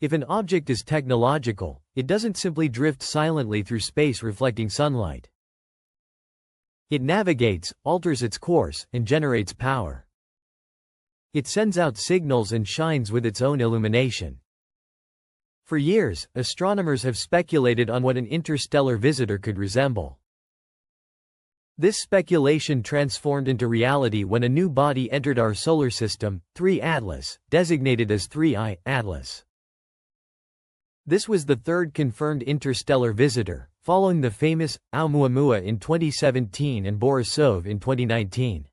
If an object is technological, it doesn't simply drift silently through space reflecting sunlight. It navigates, alters its course, and generates power. It sends out signals and shines with its own illumination. For years, astronomers have speculated on what an interstellar visitor could resemble. This speculation transformed into reality when a new body entered our solar system, 3 Atlas, designated as 3I Atlas. This was the third confirmed interstellar visitor, following the famous Oumuamua in 2017 and Borisov in 2019.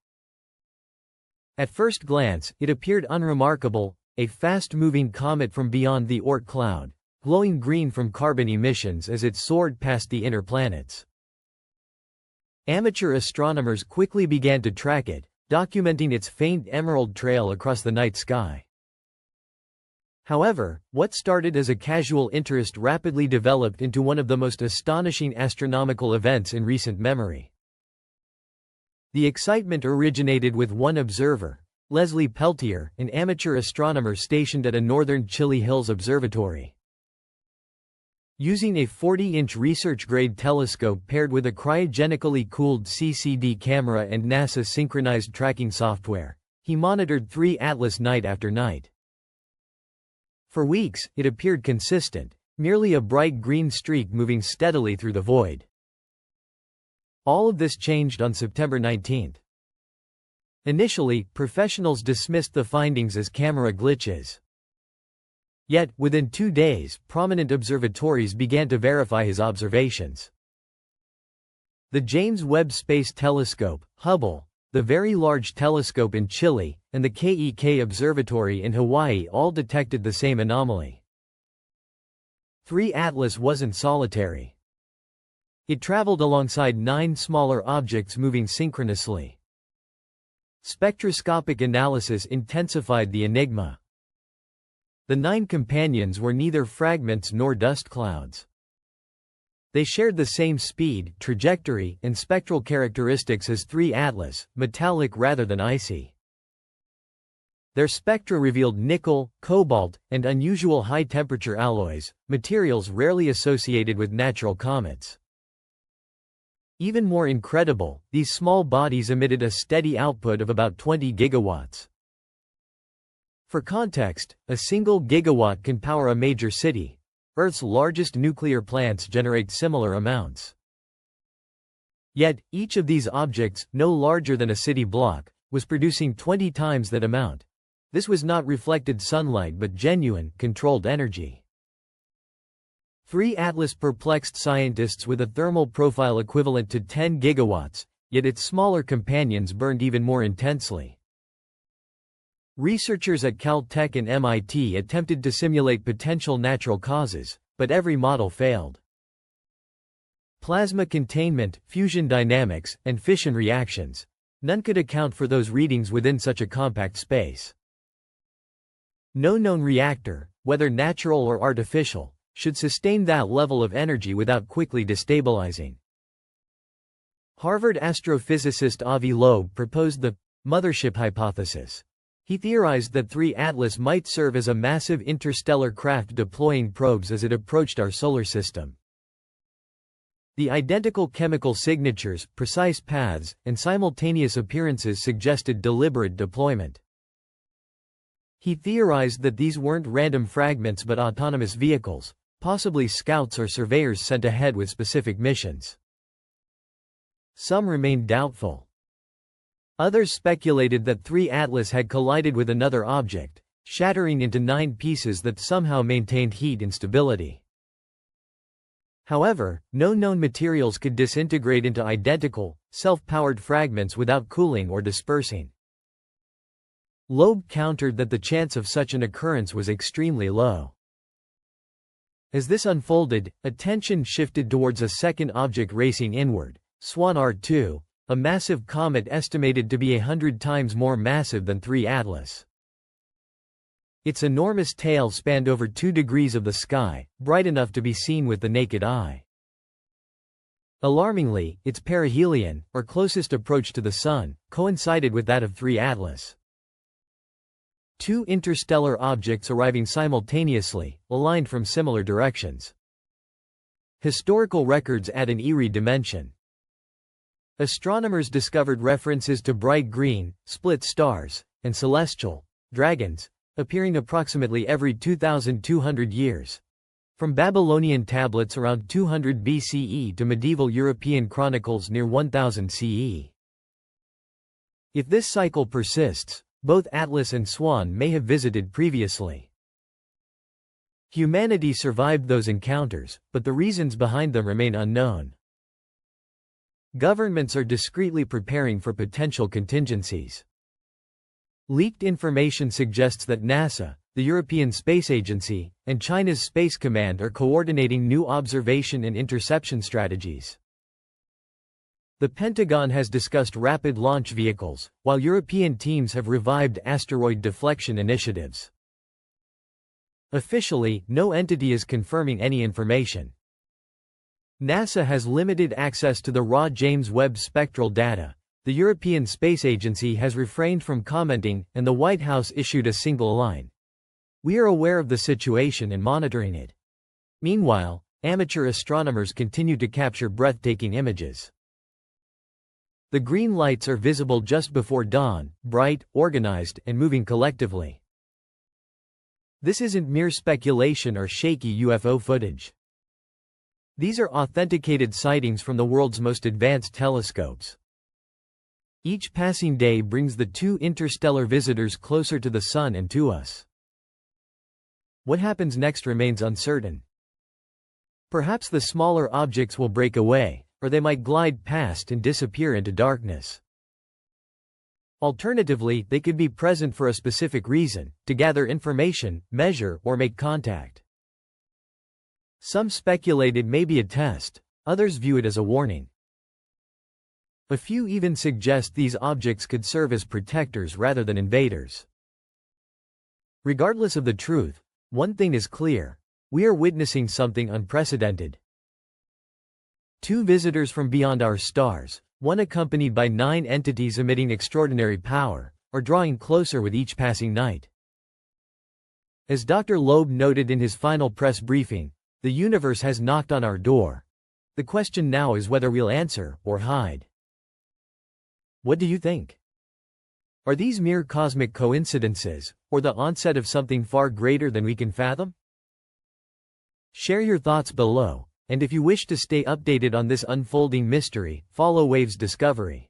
At first glance, it appeared unremarkable, a fast-moving comet from beyond the Oort cloud, glowing green from carbon emissions as it soared past the inner planets. Amateur astronomers quickly began to track it, documenting its faint emerald trail across the night sky. However, what started as a casual interest rapidly developed into one of the most astonishing astronomical events in recent memory. The excitement originated with one observer, Leslie Peltier, an amateur astronomer stationed at a northern Chilly Hills observatory. Using a 40-inch research-grade telescope paired with a cryogenically cooled CCD camera and NASA synchronized tracking software, he monitored 3 Atlas night after night. For weeks, it appeared consistent, merely a bright green streak moving steadily through the void. All of this changed on September 19. Initially, professionals dismissed the findings as camera glitches. Yet, within 2 days, prominent observatories began to verify his observations. The James Webb Space Telescope, Hubble, the Very Large Telescope in Chile, and the KEK Observatory in Hawaii all detected the same anomaly. 3 Atlas wasn't solitary. It traveled alongside 9 smaller objects moving synchronously. Spectroscopic analysis intensified the enigma. The 9 companions were neither fragments nor dust clouds. They shared the same speed, trajectory, and spectral characteristics as 3 Atlas, metallic rather than icy. Their spectra revealed nickel, cobalt, and unusual high-temperature alloys, materials rarely associated with natural comets. Even more incredible, these small bodies emitted a steady output of about 20 gigawatts. For context, a single gigawatt can power a major city. Earth's largest nuclear plants generate similar amounts. Yet, each of these objects, no larger than a city block, was producing 20 times that amount. This was not reflected sunlight but genuine, controlled energy. 3 Atlas perplexed scientists with a thermal profile equivalent to 10 gigawatts, yet its smaller companions burned even more intensely. Researchers at Caltech and MIT attempted to simulate potential natural causes, but every model failed. Plasma containment, fusion dynamics, and fission reactions. None could account for those readings within such a compact space. No known reactor, whether natural or artificial, should sustain that level of energy without quickly destabilizing. Harvard astrophysicist Avi Loeb proposed the mothership hypothesis. He theorized that 3 Atlas might serve as a massive interstellar craft deploying probes as it approached our solar system. The identical chemical signatures, precise paths, and simultaneous appearances suggested deliberate deployment. He theorized that these weren't random fragments but autonomous vehicles, possibly scouts or surveyors sent ahead with specific missions. Some remained doubtful. Others speculated that 3 Atlas had collided with another object, shattering into 9 pieces that somehow maintained heat and stability. However, no known materials could disintegrate into identical, self-powered fragments without cooling or dispersing. Loeb countered that the chance of such an occurrence was extremely low. As this unfolded, attention shifted towards a second object racing inward, Swan R2, a massive comet estimated to be 100 times more massive than 3 Atlas. Its enormous tail spanned over 2 degrees of the sky, bright enough to be seen with the naked eye. Alarmingly, its perihelion, or closest approach to the Sun, coincided with that of 3 Atlas. Two interstellar objects arriving simultaneously, aligned from similar directions. Historical records add an eerie dimension. Astronomers discovered references to bright green, split stars, and celestial dragons, appearing approximately every 2,200 years. From Babylonian tablets around 200 BCE to medieval European chronicles near 1000 CE. If this cycle persists, both Atlas and Swan may have visited previously. Humanity survived those encounters, but the reasons behind them remain unknown. Governments are discreetly preparing for potential contingencies. Leaked information suggests that NASA, the European Space Agency, and China's Space Command are coordinating new observation and interception strategies. The Pentagon has discussed rapid launch vehicles, while European teams have revived asteroid deflection initiatives. Officially, no entity is confirming any information. NASA has limited access to the raw James Webb spectral data. The European Space Agency has refrained from commenting, and the White House issued a single line. "We are aware of the situation and monitoring it." Meanwhile, amateur astronomers continue to capture breathtaking images. The green lights are visible just before dawn, bright, organized, and moving collectively. This isn't mere speculation or shaky UFO footage. These are authenticated sightings from the world's most advanced telescopes. Each passing day brings the two interstellar visitors closer to the Sun and to us. What happens next remains uncertain. Perhaps the smaller objects will break away, or they might glide past and disappear into darkness. Alternatively, they could be present for a specific reason, to gather information, measure, or make contact. Some speculate it may be a test, others view it as a warning. A few even suggest these objects could serve as protectors rather than invaders. Regardless of the truth, one thing is clear: we are witnessing something unprecedented. Two visitors from beyond our stars, one accompanied by 9 entities emitting extraordinary power, are drawing closer with each passing night. As Dr. Loeb noted in his final press briefing, the universe has knocked on our door. The question now is whether we'll answer or hide. What do you think? Are these mere cosmic coincidences, or the onset of something far greater than we can fathom? Share your thoughts below, and if you wish to stay updated on this unfolding mystery, follow Wave's Discovery.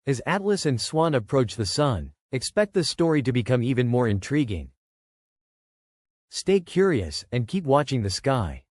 As Atlas and Swan approach the Sun, expect the story to become even more intriguing. Stay curious and keep watching the sky.